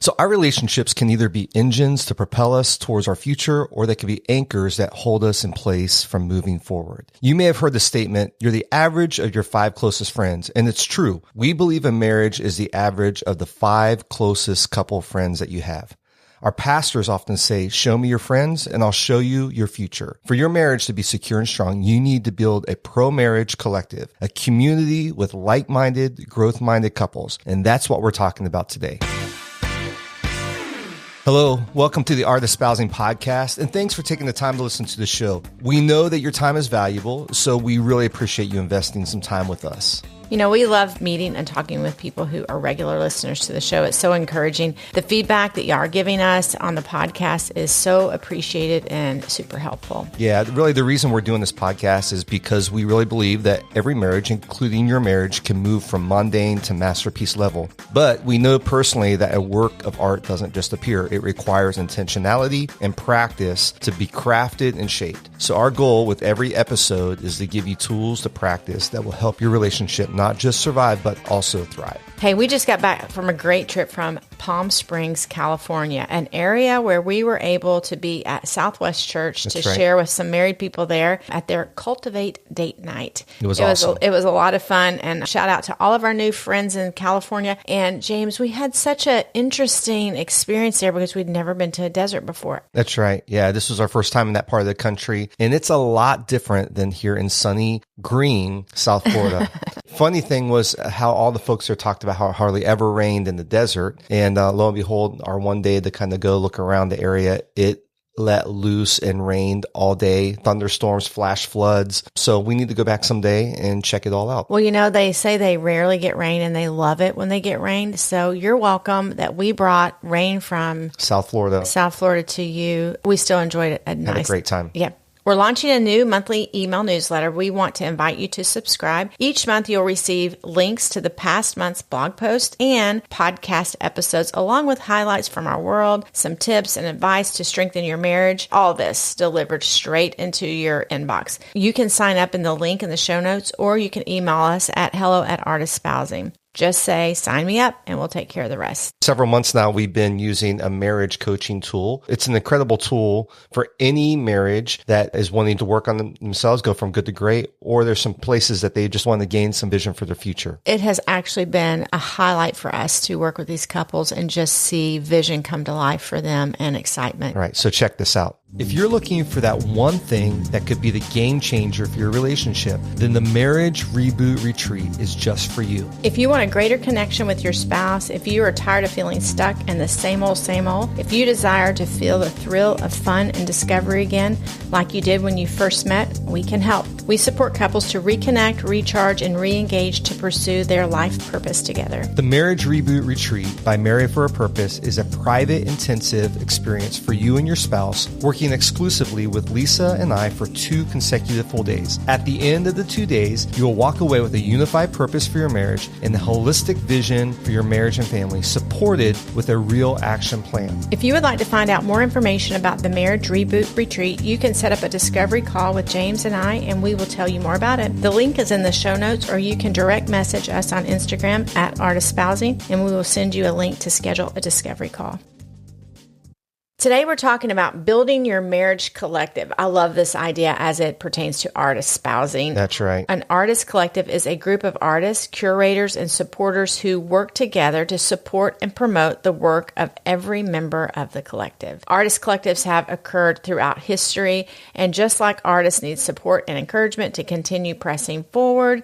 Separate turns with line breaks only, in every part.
So our relationships can either be engines to propel us towards our future, or they can be anchors that hold us in place from moving forward. You may have heard the statement, you're the average of your 5 closest friends. And it's true. We believe a marriage is the average of the 5 closest couple friends that you have. Our pastors often say, show me your friends and I'll show you your future. For your marriage to be secure and strong, you need to build a pro-marriage collective, a community with like-minded, growth-minded couples. And that's what we're talking about today. Hello, welcome to the Art of Espousing podcast, and thanks for taking the time to listen to the show. We know that your time is valuable, so we really appreciate you investing some time with us.
You know, we love meeting and talking with people who are regular listeners to the show. It's so encouraging. The feedback that y'all are giving us on the podcast is so appreciated and super helpful.
Yeah, really the reason we're doing this podcast is because we really believe that every marriage, including your marriage, can move from mundane to masterpiece level. But we know personally that a work of art doesn't just appear. It requires intentionality and practice to be crafted and shaped. So our goal with every episode is to give you tools to practice that will help your relationship not just survive, but also thrive.
Hey, we just got back from a great trip from Palm Springs, California, an area where we were able to be at Southwest Church to share with some married people there at their Cultivate Date Night.
It was awesome.
It was a lot of fun, and shout out to all of our new friends in California. And James, we had such an interesting experience there because we'd never been to a desert before.
That's right. Yeah, this was our first time in that part of the country, and it's a lot different than here in sunny, green South Florida. Funny thing was how all the folks there talked about how it hardly ever rained in the desert. And lo and behold, our one day to kind of go look around the area, it let loose and rained all day, thunderstorms, flash floods. So we need to go back someday and check it all out.
Well, you know, they say they rarely get rain and they love it when they get rain. So you're welcome that we brought rain from
South Florida
to you. We still enjoyed it.
Had a great time.
Yeah. We're launching a new monthly email newsletter. We want to invite you to subscribe. Each month, you'll receive links to the past month's blog post and podcast episodes, along with highlights from our world, some tips and advice to strengthen your marriage. All this delivered straight into your inbox. You can sign up in the link in the show notes, or you can email us at hello@artespousing. Just say, sign me up, and we'll take care of the rest.
Several months now, we've been using a marriage coaching tool. It's an incredible tool for any marriage that is wanting to work on themselves, go from good to great, or there's some places that they just want to gain some vision for their future.
It has actually been a highlight for us to work with these couples and just see vision come to life for them and excitement.
All right, so check this out. If you're looking for that one thing that could be the game changer for your relationship, then the Marriage Reboot Retreat is just for you.
If you want a greater connection with your spouse, if you are tired of feeling stuck in the same old, if you desire to feel the thrill of fun and discovery again, like you did when you first met, we can help. We support couples to reconnect, recharge, and re-engage to pursue their life purpose together.
The Marriage Reboot Retreat by Married for a Purpose is a private, intensive experience for you and your spouse, working exclusively with Lisa and I for 2 consecutive full days. At the end of the 2 days, you will walk away with a unified purpose for your marriage and a holistic vision for your marriage and family, supported with a real action plan.
If you would like to find out more information about the Marriage Reboot Retreat, you can set up a discovery call with James and I, and we will tell you more about it. The link is in the show notes, or you can direct message us on Instagram at @artespousing, and we will send you a link to schedule a discovery call. Today, we're talking about building your marriage collective. I love this idea as it pertains to art espousing.
That's right.
An artist collective is a group of artists, curators, and supporters who work together to support and promote the work of every member of the collective. Artist collectives have occurred throughout history, and just like artists need support and encouragement to continue pressing forward,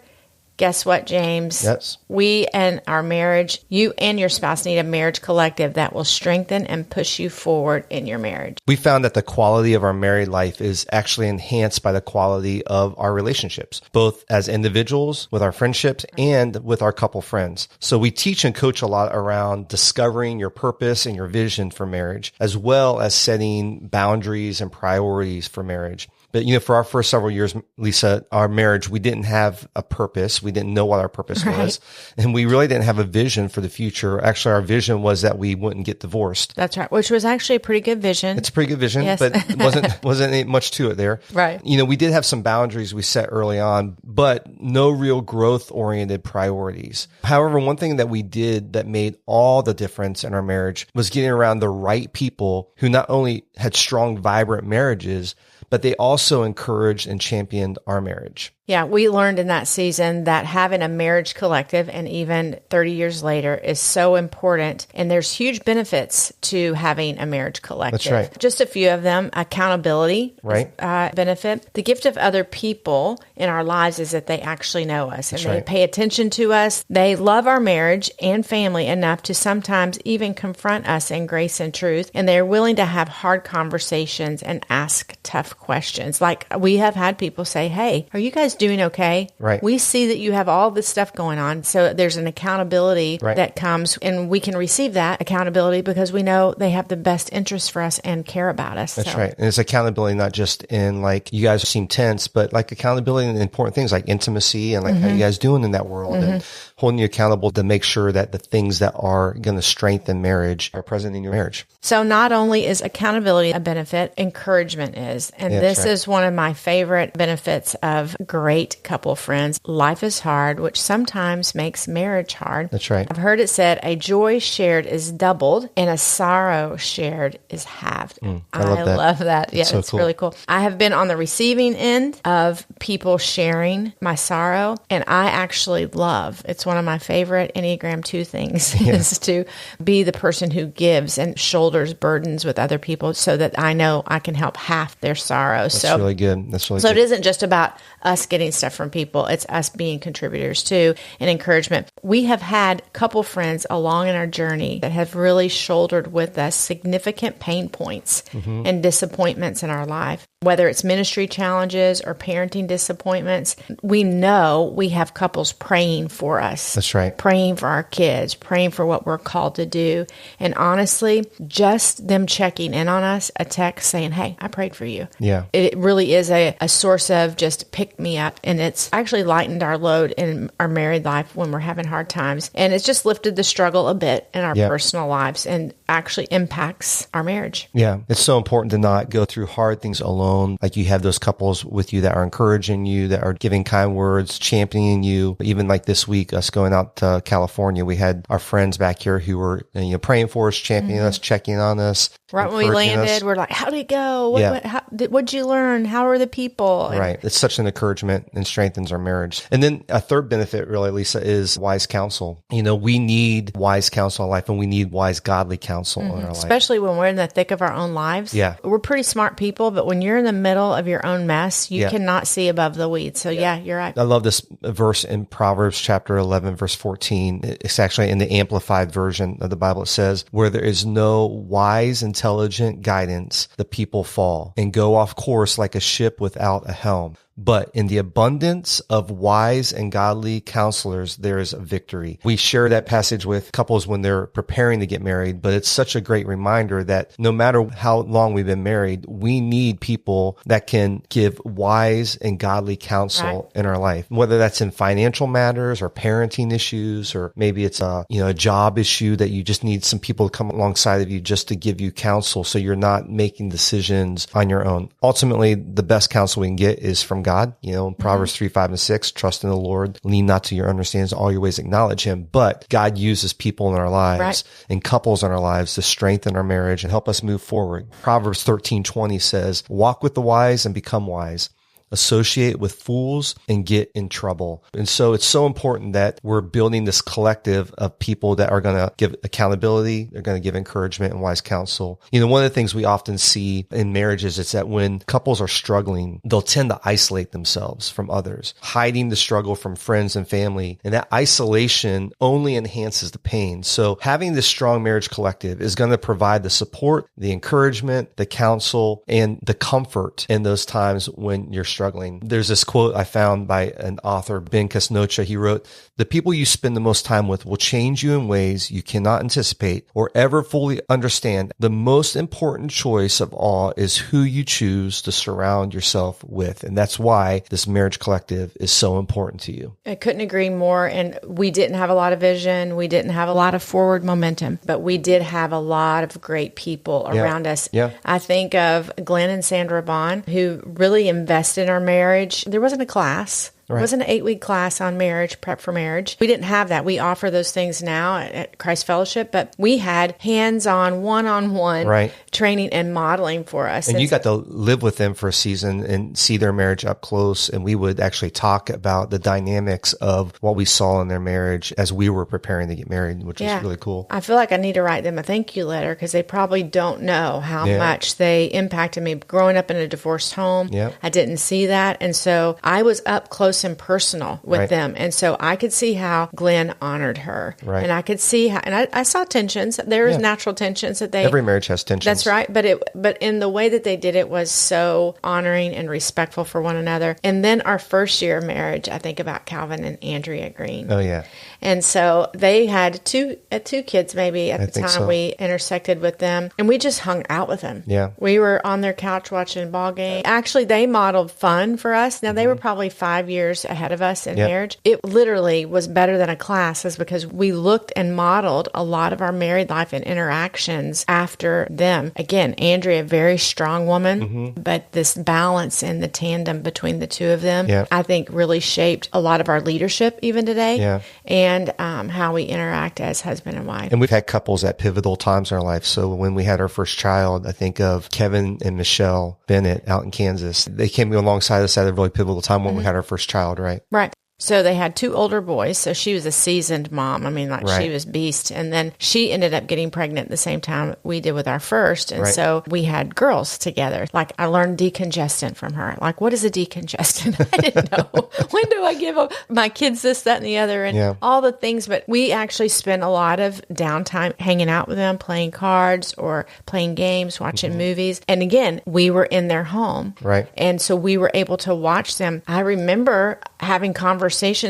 guess what, James?
Yes.
We and our marriage, you and your spouse need a marriage collective that will strengthen and push you forward in your marriage.
We found that the quality of our married life is actually enhanced by the quality of our relationships, both as individuals, with our friendships, and with our couple friends. So we teach and coach a lot around discovering your purpose and your vision for marriage, as well as setting boundaries and priorities for marriage. But, for our first several years, Lisa, our marriage, we didn't have a purpose. We We didn't know what our purpose was. And we really didn't have a vision for the future. Actually, our vision was that we wouldn't get divorced.
That's right. Which was actually a pretty good vision.
It's a pretty good vision,
Yes.
but it wasn't much to it there.
Right.
We did have some boundaries we set early on, but no real growth-oriented priorities. However, one thing that we did that made all the difference in our marriage was getting around the right people who not only had strong, vibrant marriages, but they also encouraged and championed our marriage.
Yeah, we learned in that season that having a marriage collective, and even 30 years later, is so important. And there's huge benefits to having a marriage collective.
That's right.
Just a few of them: accountability,
right?
Benefit. The gift of other people in our lives is that they actually know us and
That's
they
right.
pay attention to us. They love our marriage and family enough to sometimes even confront us in grace and truth. And they're willing to have hard conversations and ask tough questions. Like we have had people say, "Hey, are you guys doing okay?
Right.
We see that you have all this stuff going on." So there's an accountability
Right.
that comes, and we can receive that accountability because we know they have the best interest for us and care about us.
That's right. And it's accountability, not just in like, you guys seem tense, but like accountability in important things like intimacy and like how you guys doing in that world and holding you accountable to make sure that the things that are going to strengthen marriage are present in your marriage.
So not only is accountability a benefit, encouragement is. And
Yeah,
this
that's right.
is one of my favorite benefits of great couple friends. Life is hard, which sometimes makes marriage hard.
That's right.
I've heard it said, a joy shared is doubled and a sorrow shared is halved.
I love that.
Yeah,
so
it's
cool.
really cool. I have been on the receiving end of people sharing my sorrow, and I actually love, it's one of my favorite Enneagram 2 things is to be the person who gives and shoulders burdens with other people so that I know I can help half their sorrow.
That's really good. That's really
So
good.
it isn't just about us getting stuff from people. It's us being contributors too and encouragement. We have had couple friends along in our journey that have really shouldered with us significant pain points and disappointments in our life. Whether it's ministry challenges or parenting disappointments, we know we have couples praying for us.
That's right.
Praying for our kids, praying for what we're called to do. And honestly, just them checking in on us, a text saying, "Hey, I prayed for you."
Yeah.
It really is a source of just pick me up. And it's actually lightened our load in our married life when we're having hard times. And it's just lifted the struggle a bit in our personal lives and actually impacts our marriage.
Yeah. It's so important to not go through hard things alone. Like you have those couples with you that are encouraging you, that are giving kind words, championing you. Even like this week, us going out to California, we had our friends back here who were praying for us, championing us, checking on us.
Right when we
encouraging
landed,
us.
we're like, "How'd it go?
Yeah.
What'd you learn? How are the people?" And
Right. It's such an encouragement and strengthens our marriage. And then a third benefit really, Lisa, is wise counsel. We need wise counsel in life, and we need wise, godly counsel in our life.
especially when we're in the thick of our own lives.
Yeah.
We're pretty smart people, but when you're in the middle of your own mess, you cannot see above the weeds. So yeah, you're right.
I love this verse in Proverbs chapter 11, verse 14. It's actually in the Amplified version of the Bible. It says, where there is no wise, intelligent guidance, the people fall and go off course like a ship without a helm. But in the abundance of wise and godly counselors, there is a victory. We share that passage with couples when they're preparing to get married, but it's such a great reminder that no matter how long we've been married, we need people that can give wise and godly counsel in our life, whether that's in financial matters or parenting issues, or maybe it's a job issue that you just need some people to come alongside of you just to give you counsel so you're not making decisions on your own. Ultimately, the best counsel we can get is from God. In Proverbs 3, 5, and 6, trust in the Lord, lean not to your understanding, all your ways acknowledge him. But God uses people in our lives and couples in our lives to strengthen our marriage and help us move forward. Proverbs 13:20 says, walk with the wise and become wise. Associate with fools and get in trouble. And so it's so important that we're building this collective of people that are going to give accountability. They're going to give encouragement and wise counsel. One of the things we often see in marriages is that when couples are struggling, they'll tend to isolate themselves from others, hiding the struggle from friends and family. And that isolation only enhances the pain. So having this strong marriage collective is going to provide the support, the encouragement, the counsel, and the comfort in those times when you're struggling. struggling. There's this quote I found by an author, Ben Casnocha. He wrote, "The people you spend the most time with will change you in ways you cannot anticipate or ever fully understand. The most important choice of all is who you choose to surround yourself with." And that's why this marriage collective is so important to you.
I couldn't agree more. And we didn't have a lot of vision. We didn't have a lot of forward momentum, but we did have a lot of great people around us.
Yeah.
I think of Glenn and Sandra Bond, who really invested in our marriage. There wasn't a class. Right. It wasn't an 8-week class on marriage, prep for marriage. We didn't have that. We offer those things now at Christ Fellowship, but we had hands-on, one-on-one training and modeling for us.
And you got to live with them for a season and see their marriage up close. And we would actually talk about the dynamics of what we saw in their marriage as we were preparing to get married, which was really cool.
I feel like I need to write them a thank you letter because they probably don't know how much they impacted me. Growing up in a divorced home, I didn't see that. And so I was up close and personal with them. And so I could see how Glenn honored her. And I could see how, and I saw tensions. There's natural tensions that
every marriage has tensions.
That's right. But in the way that they did it was so honoring and respectful for one another. And then our first year of marriage, I think about Calvin and Andrea Green.
Oh, yeah.
And so they had two kids maybe at the time we intersected with them. And we just hung out with them.
Yeah.
We were on their couch watching ball game. Actually, they modeled fun for us. Now, they were probably 5 years ahead of us in marriage. It literally was better than a class is because we looked and modeled a lot of our married life and interactions after them. Again, Andrea, a very strong woman, but this balance and the tandem between the two of them, I think really shaped a lot of our leadership even today. And how we interact as husband and wife.
And we've had couples at pivotal times in our life. So when we had our first child, I think of Kevin and Michelle Bennett out in Kansas. They came alongside us at a really pivotal time when we had our first child, right?
Right. So they had 2 older boys. So she was a seasoned mom. I mean, she was beast. And then she ended up getting pregnant at the same time we did with our first. And so we had girls together. Like I learned decongestant from her. Like, what is a decongestant? I didn't know. When do I give my kids this, that, and the other? And all the things. But we actually spent a lot of downtime hanging out with them, playing cards or playing games, watching movies. And again, we were in their home.
Right.
And so we were able to watch them. I remember having conversations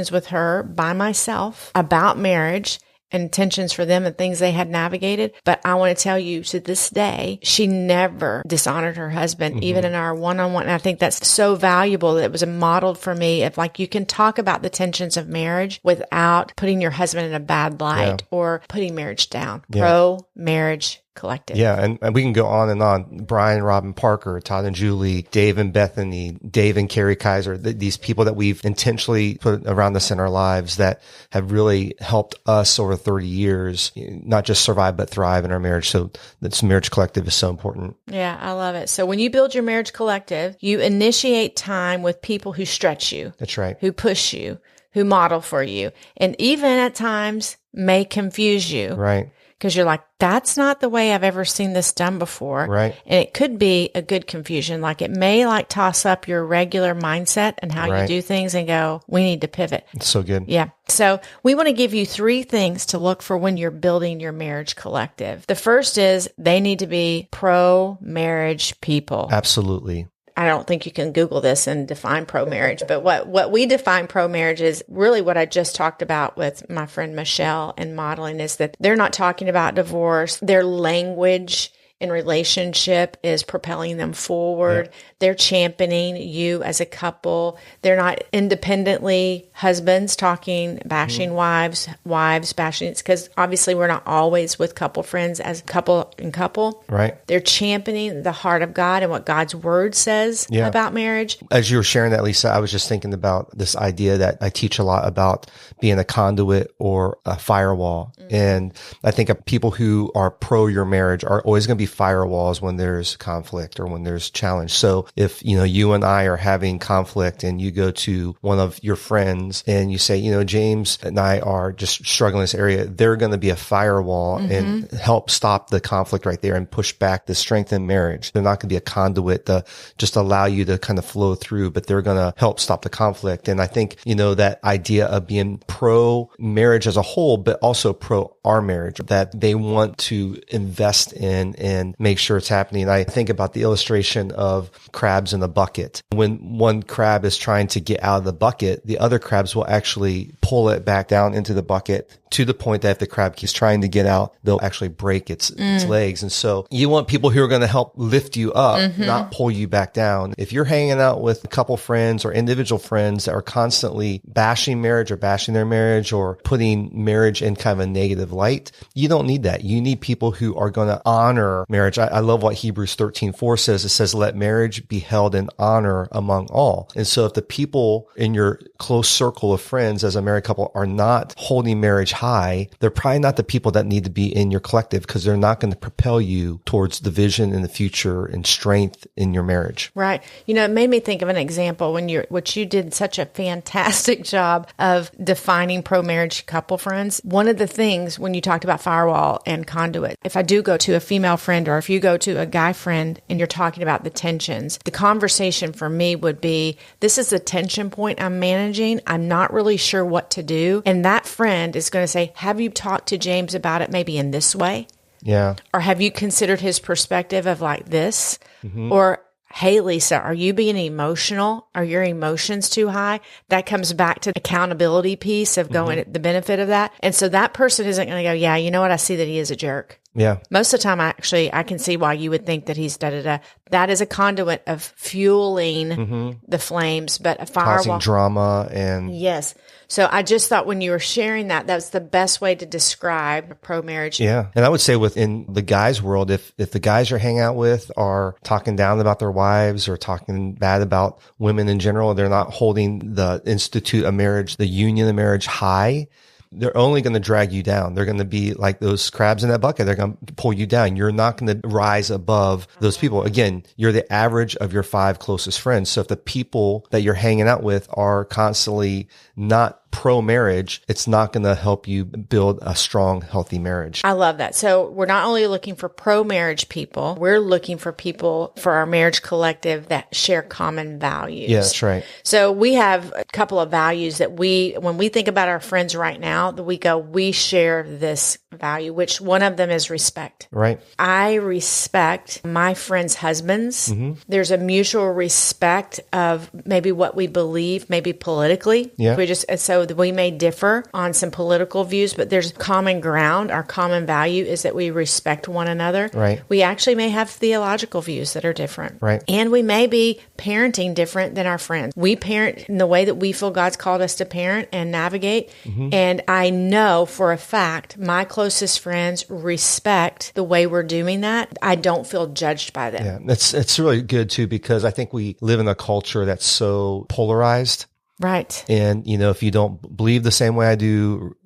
with her by myself about marriage and tensions for them and things they had navigated. But I want to tell you, to this day, she never dishonored her husband, even in our one-on-one. And I think that's so valuable that it was modeled for me of like, you can talk about the tensions of marriage without putting your husband in a bad light or putting marriage down. Pro-marriage collective.
Yeah, and we can go on and on. Brian, Robin Parker, Todd and Julie, Dave and Bethany, Dave and Carrie Kaiser, these people that we've intentionally put around us in our lives that have really helped us over 30 years, not just survive, but thrive in our marriage. So this marriage collective is so important.
Yeah, I love it. So when you build your marriage collective, you initiate time with people who stretch you.
That's right.
Who push you, who model for you, and even at times may confuse you.
Right.
Because you're like, that's not the way I've ever seen this done before.
Right.
And it could be a good confusion. Like it may like toss up your regular mindset and how you do things and go, we need to pivot.
It's so good.
Yeah. So we want to give you 3 things to look for when you're building your marriage collective. The first is they need to be pro-marriage people.
Absolutely.
I don't think you can Google this and define pro-marriage, but what we define pro-marriage is really what I just talked about with my friend Michelle and modeling is that they're not talking about divorce. Their language in relationship is propelling them forward. Yeah. They're championing you as a couple. They're not independently husbands talking, bashing wives bashing. It's because obviously we're not always with couple friends as couple and couple.
Right.
They're championing the heart of God and what God's word says about marriage.
As you were sharing that, Lisa, I was just thinking about this idea that I teach a lot about being a conduit or a firewall. Mm-hmm. And I think of people who are pro your marriage are always going to be firewalls when there's conflict or when there's challenge. So if, you and I are having conflict and you go to one of your friends and you say, James and I are just struggling in this area, they're going to be a firewall and help stop the conflict right there and push back the strength in marriage. They're not going to be a conduit to just allow you to kind of flow through, but they're going to help stop the conflict. And I think, that idea of being pro marriage as a whole, but also pro our marriage, that they want to invest in and and make sure it's happening. I think about the illustration of crabs in a bucket. When one crab is trying to get out of the bucket, the other crabs will actually pull it back down into the bucket to the point that if the crab keeps trying to get out, they'll actually break its legs. And so you want people who are going to help lift you up, not pull you back down. If you're hanging out with a couple friends or individual friends that are constantly bashing marriage or bashing their marriage or putting marriage in kind of a negative light, you don't need that. You need people who are going to honor marriage. I love what Hebrews 13:4 says. It says, let marriage be held in honor among all. And so if the people in your close circle of friends as a married couple are not holding marriage high, they're probably not the people that need to be in your collective, because they're not going to propel you towards the vision in the future and strength in your marriage.
Right. It made me think of an example which you did such a fantastic job of defining pro-marriage couple friends. One of the things when you talked about firewall and conduit, if I do go to a female friend or if you go to a guy friend and you're talking about the tensions, the conversation for me would be, this is a tension point I'm managing. I'm not really sure what to do. And that friend is going to say, have you talked to James about it maybe in this way?
Yeah.
Or have you considered his perspective of like this? Or, hey, Lisa, are you being emotional? Are your emotions too high? That comes back to the accountability piece of going the benefit of that. And so that person isn't going to go, yeah, you know what? I see that he is a jerk.
Yeah.
Most of the time, actually, I can see why you would think that he's da-da-da. That is a conduit of fueling the flames, but a firewall.
Causing drama and...
Yes. So I just thought when you were sharing that was the best way to describe pro-marriage.
Yeah. And I would say within the guys' world, if the guys you're hanging out with are talking down about their wives or talking bad about women in general, they're not holding the institute of marriage, the union of marriage high, they're only going to drag you down. They're going to be like those crabs in that bucket. They're going to pull you down. You're not going to rise above those people. Again, you're the average of your 5 closest friends. So if the people that you're hanging out with are constantly not pro-marriage, it's not going to help you build a strong, healthy marriage.
I love that. So we're not only looking for pro-marriage people, we're looking for people for our marriage collective that share common values.
Yeah, that's right.
So we have a couple of values that when we think about our friends right now, that we share this value, which one of them is respect.
Right.
I respect my friends' husbands. There's a mutual respect of maybe what we believe, maybe politically.
Yeah.
So we may differ on some political views, but there's common ground. Our common value is that we respect one another.
Right.
We actually may have theological views that are different.
Right.
And we may be parenting different than our friends. We parent in the way that we feel God's called us to parent and navigate. And I know for a fact my closest friends respect the way we're doing that. I don't feel judged by them.
Yeah. It's really good too, because I think we live in a culture that's so polarized.
Right.
And, if you don't believe the same way I do,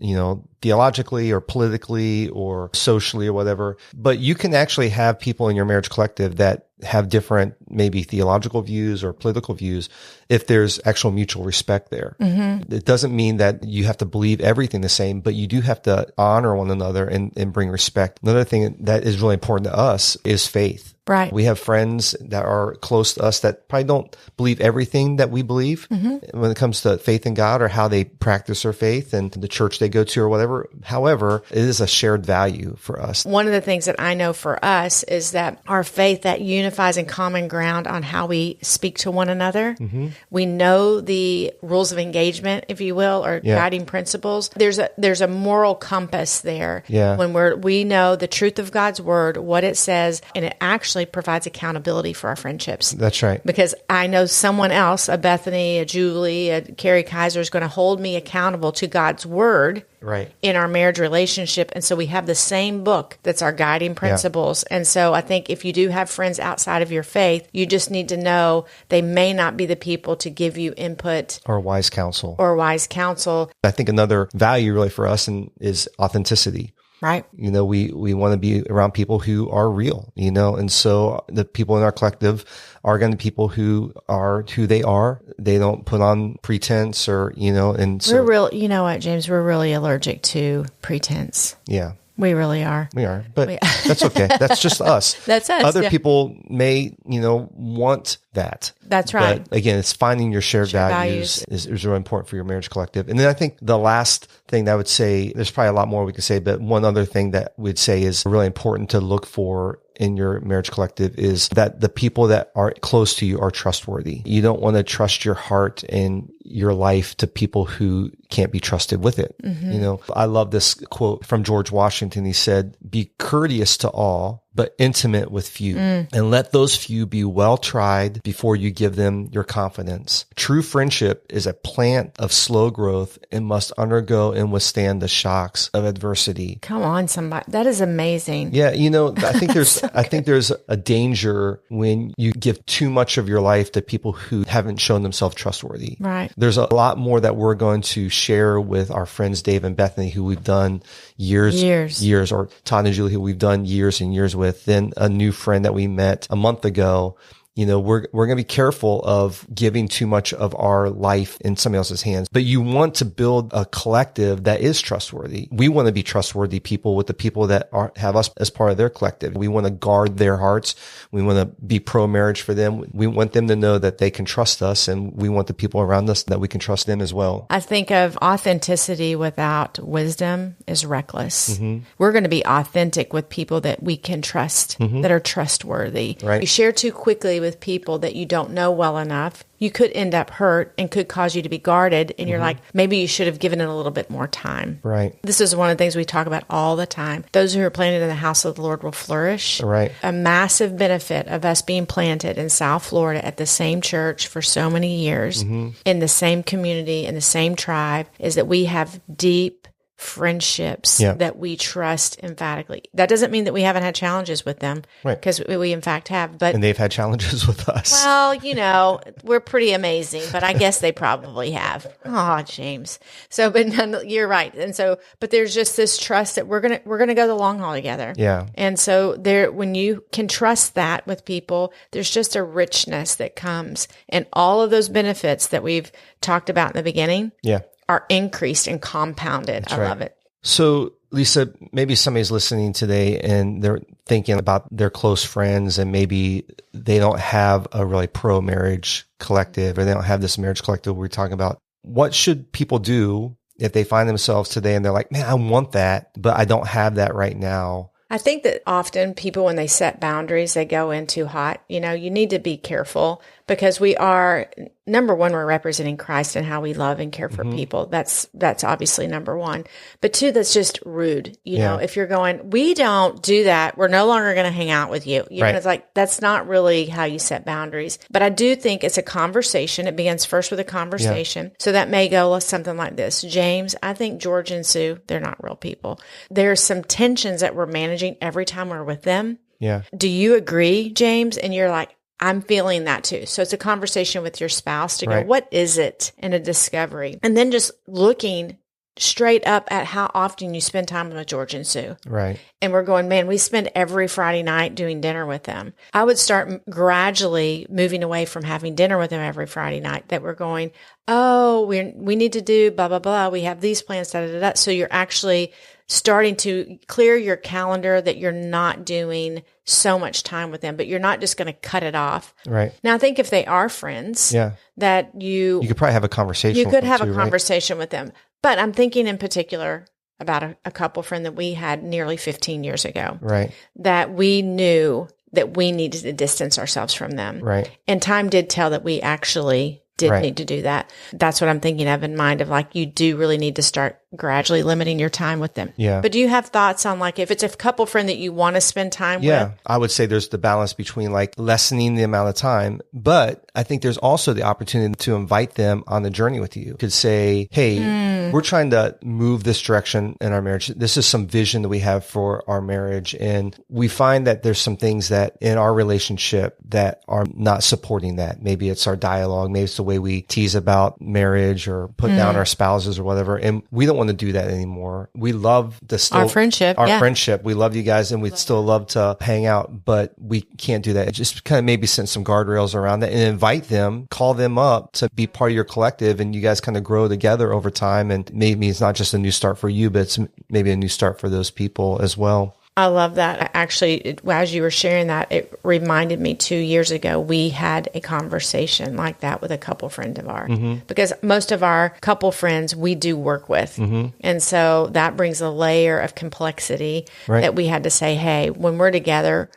theologically or politically or socially or whatever, but you can actually have people in your marriage collective that have different, maybe theological views or political views, if there's actual mutual respect there. It doesn't mean that you have to believe everything the same, but you do have to honor one another and bring respect. Another thing that is really important to us is faith.
Right.
We have friends that are close to us that probably don't believe everything that we believe when it comes to faith in God or how they practice their faith and the church they go to or whatever. However, it is a shared value for us.
One of the things that I know for us is that our faith that unifies in common ground on how we speak to one another. We know the rules of engagement, if you will, or guiding principles. There's a moral compass there.
Yeah.
When we know the truth of God's word, what it says, and it actually provides accountability for our friendships.
That's right.
Because I know someone else, a Bethany, a Julie, a Carrie Kaiser, is going to hold me accountable to God's word.
Right.
In our marriage relationship. And so we have the same book that's our guiding principles. And so I think if you do have friends outside of your faith, you just need to know they may not be the people to give you input
or wise counsel. I think another value really for us is authenticity.
Right.
We want to be around people who are real, and so the people in our collective are going to be people who are who they are. They don't put on pretense and so.
We're real, you know what, James, we're really allergic to pretense.
Yeah.
We really are.
We are, but that's okay. That's just us.
That's us.
Other people may, want that.
That's right.
But again, it's finding your shared values is really important for your marriage collective. And then I think the last thing that I would say, there's probably a lot more we could say, but one other thing that we'd say is really important to look for in your marriage collective is that the people that are close to you are trustworthy. You don't want to trust your heart and your life to people who can't be trusted with it. You know, I love this quote from George Washington. He said, "Be courteous to all, but intimate with few, and let those few be well tried before you give them your confidence. True friendship is a plant of slow growth and must undergo and withstand the shocks of adversity."
Come on, somebody. That is amazing.
Yeah, you know, I think there's a danger when you give too much of your life to people who haven't shown themselves trustworthy.
Right.
There's a lot more that we're going to share with our friends Dave and Bethany, who we've done years, or Todd and Julie, who we've done years and years with, than a new friend that we met a month ago. You know, we're going to be careful of giving too much of our life in somebody else's hands, but you want to build a collective that is trustworthy. We want to be trustworthy people with the people that have us as part of their collective. We want to guard their hearts. We want to be pro-marriage for them. We want them to know that they can trust us, and we want the people around us that we can trust them as well.
I think of authenticity without wisdom is reckless. We're going to be authentic with people that we can trust, that are trustworthy.
Right.
You share too quickly with people that you don't know well enough, you could end up hurt and could cause you to be guarded. And you're like, maybe you should have given it a little bit more time.
Right.
This is one of the things we talk about all the time. Those who are planted in the house of the Lord will flourish.
Right.
A massive benefit of us being planted in South Florida at the same church for so many years, in the same community, in the same tribe, is that we have deep friendships that we trust emphatically. That doesn't mean that we haven't had challenges with them, because we in fact have. But
and they've had challenges with us.
Well, you know, we're pretty amazing, but I guess they probably have. Oh, James. So, but you're right. And so, but there's just this trust that we're gonna go the long haul together.
Yeah.
And so when you can trust that with people, there's just a richness that comes, and all of those benefits that we've talked about in the beginning.
Yeah.
Are increased and compounded. I love it.
So, Lisa, maybe somebody's listening today and they're thinking about their close friends, and maybe they don't have a really pro-marriage collective, or they don't have this marriage collective we're talking about. What should people do if they find themselves today and they're like, man, I want that, but I don't have that right now?
I think that often people, when they set boundaries, they go in too hot. You know, you need to be careful, because we are, number one, we're representing Christ and how we love and care for people. That's obviously number one. But two, that's just rude. You know, if you're going, we don't do that, we're no longer going to hang out with you. You know, it's like, that's not really how you set boundaries. But I do think it's a conversation. It begins first with a conversation. So that may go something like this. James, I think George and Sue, they're not real people. There's some tensions that we're managing every time we're with them.
Yeah.
Do you agree, James? And you're like, I'm feeling that too. So it's a conversation with your spouse to go, what is it? And a discovery. And then just looking straight up at how often you spend time with George and Sue.
Right.
And we're going, man, we spend every Friday night doing dinner with them. I would start gradually moving away from having dinner with them every Friday night, that we're going, oh, we need to do blah, blah, blah. We have these plans, da, da, da, da. So you're actually starting to clear your calendar, that you're not doing so much time with them, but you're not just going to cut it off.
Right.
Now, I think if they are friends, that you
could probably have a conversation.
You could have a conversation with them. But I'm thinking in particular about a couple friend that we had nearly 15 years ago.
Right.
That we knew that we needed to distance ourselves from them.
Right.
And time did tell that we actually did need to do that. That's what I'm thinking of in mind, of like, you do really need to start gradually limiting your time with them.
Yeah.
But do you have thoughts on, like, if it's a couple friend that you want to spend time with?
Yeah. I would say there's the balance between like lessening the amount of time, but I think there's also the opportunity to invite them on the journey with you. You could say, hey, we're trying to move this direction in our marriage. This is some vision that we have for our marriage. And we find that there's some things that in our relationship that are not supporting that. Maybe it's our dialogue. Maybe it's the way we tease about marriage or put down our spouses or whatever. And we don't want to do that anymore. We love our
friendship.
Friendship. We love you guys, and we'd still love to hang out, but we can't do that. Just kind of maybe set some guardrails around that and invite them, call them up to be part of your collective, and you guys kind of grow together over time. And maybe it's not just a new start for you, but it's maybe a new start for those people as well.
I love that. Actually, as you were sharing that, it reminded me 2 years ago, we had a conversation like that with a couple friend of ours, because most of our couple friends we do work with. And so that brings a layer of complexity that we had to say, hey, when we're together,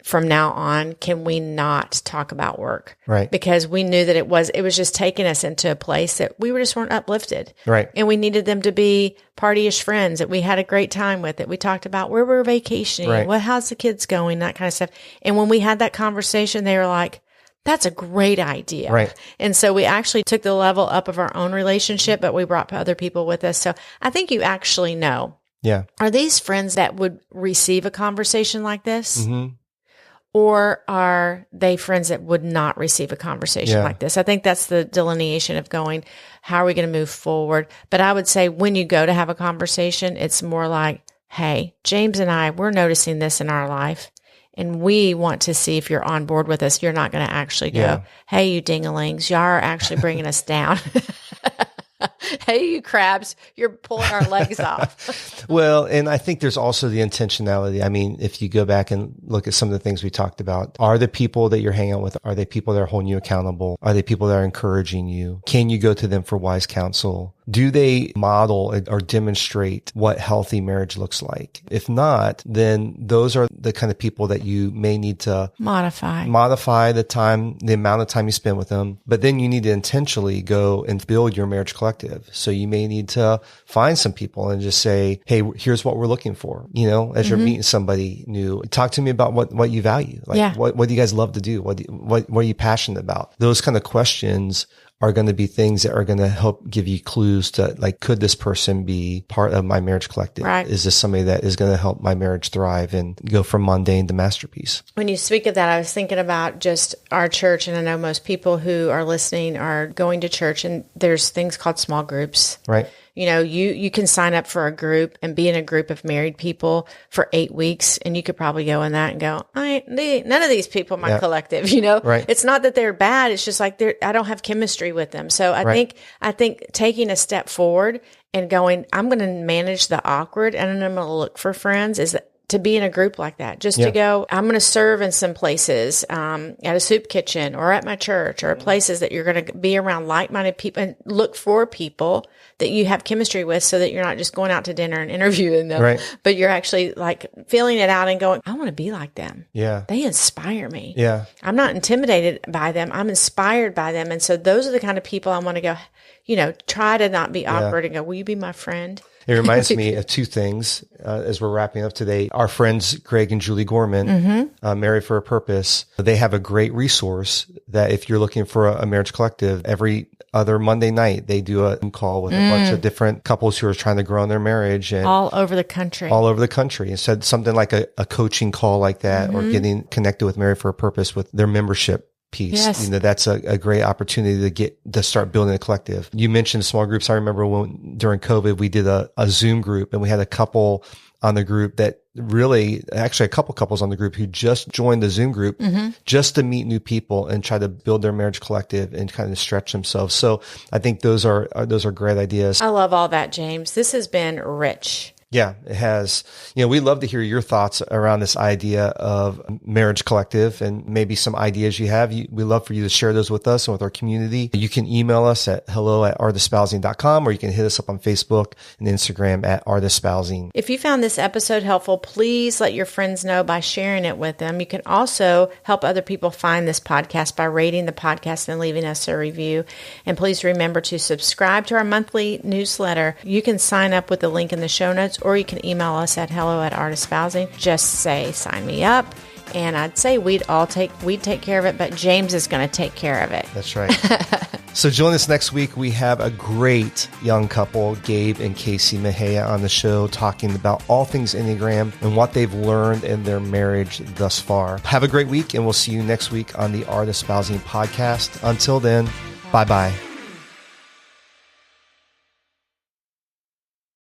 from now on, can we not talk about work?
Right.
Because we knew that it was just taking us into a place that we just weren't uplifted.
Right.
And we needed them to be partyish friends that we had a great time with, that we talked about where we were vacationing,
Right.
how's the kids going, that kind of stuff. And when we had that conversation, they were like, that's a great idea.
Right.
And so we actually took the level up of our own relationship, but we brought other people with us. So I think you actually know,
Yeah.
are these friends that would receive a conversation like this?
Mm-hmm.
Or are they friends that would not receive a conversation
Yeah.
like this? I think that's the delineation of going, how are we going to move forward? But I would say when you go to have a conversation, it's more like, hey, James and I, we're noticing this in our life. And we want to see if you're on board with us. You're not going to actually go,
Yeah.
hey, you dingalings, y'all are actually bringing us down. Hey, you crabs, you're pulling our legs off.
Well, and I think there's also the intentionality. I mean, if you go back and look at some of the things we talked about, are the people that you're hanging out with, are they people that are holding you accountable? Are they people that are encouraging you? Can you go to them for wise counsel? Do they model or demonstrate what healthy marriage looks like? If not, then those are the kind of people that you may need to modify the amount of time you spend with them. But then you need to intentionally go and build your marriage collective. So you may need to find some people and just say, hey, here's what we're looking for. You know, as you're meeting somebody new, talk to me about what you value. Like, what do you guys love to do? What are you passionate about? Those kind of questions are going to be things that are going to help give you clues to, like, could this person be part of my marriage collective?
Right.
Is this somebody that is going to help my marriage thrive and go from mundane to masterpiece? When
you speak of that, I was thinking about just our church, and I know most people who are listening are going to church, and there's things called small groups.
Right.
You know, you can sign up for a group and be in a group of married people for 8 weeks, and you could probably go in that and go, none of these people are my collective, you know?
Right.
It's not that they're bad. It's just like I don't have chemistry with them. So I think taking a step forward and going, I'm going to manage the awkward and I'm going to look for friends is to be in a group like that, just to go, I'm going to serve in some places, at a soup kitchen or at my church or places that you're going to be around like-minded people and look for people that you have chemistry with so that you're not just going out to dinner and interviewing them, but you're actually like feeling it out and going, I want to be like them. Yeah. They inspire me. Yeah. I'm not intimidated by them. I'm inspired by them. And so those are the kind of people I want to go, you know, try to not be awkward and go, will you be my friend?
It reminds me of two things as we're wrapping up today. Our friends, Greg and Julie Gorman, Married for a Purpose, they have a great resource that if you're looking for a marriage collective, every other Monday night, they do a call with a bunch of different couples who are trying to grow in their marriage. And
all over the country.
And so something like a coaching call like that or getting connected with Married for a Purpose with their membership piece. Yes. You know, that's a great opportunity to start building a collective. You mentioned small groups. I remember during COVID, we did a Zoom group and we had a couple on the group that actually a couple couples on the group who just joined the Zoom group just to meet new people and try to build their marriage collective and kind of stretch themselves. So I think those are great ideas.
I love all that, James. This has been rich.
Yeah, it has. You know, we'd love to hear your thoughts around this idea of marriage collective and maybe some ideas you have. We'd love for you to share those with us and with our community. You can email us at hello@artespousing.com, or you can hit us up on Facebook and Instagram at artespousing.
If you found this episode helpful, please let your friends know by sharing it with them. You can also help other people find this podcast by rating the podcast and leaving us a review. And please remember to subscribe to our monthly newsletter. You can sign up with the link in the show notes, or you can email us at hello@artespousing. Just say, sign me up. And I'd say we'd take care of it, but James is going to take care of it.
That's right. So join us next week. We have a great young couple, Gabe and Casey Mejia, on the show talking about all things Enneagram and what they've learned in their marriage thus far. Have a great week, and we'll see you next week on the Art Espousing podcast. Until then, bye-bye.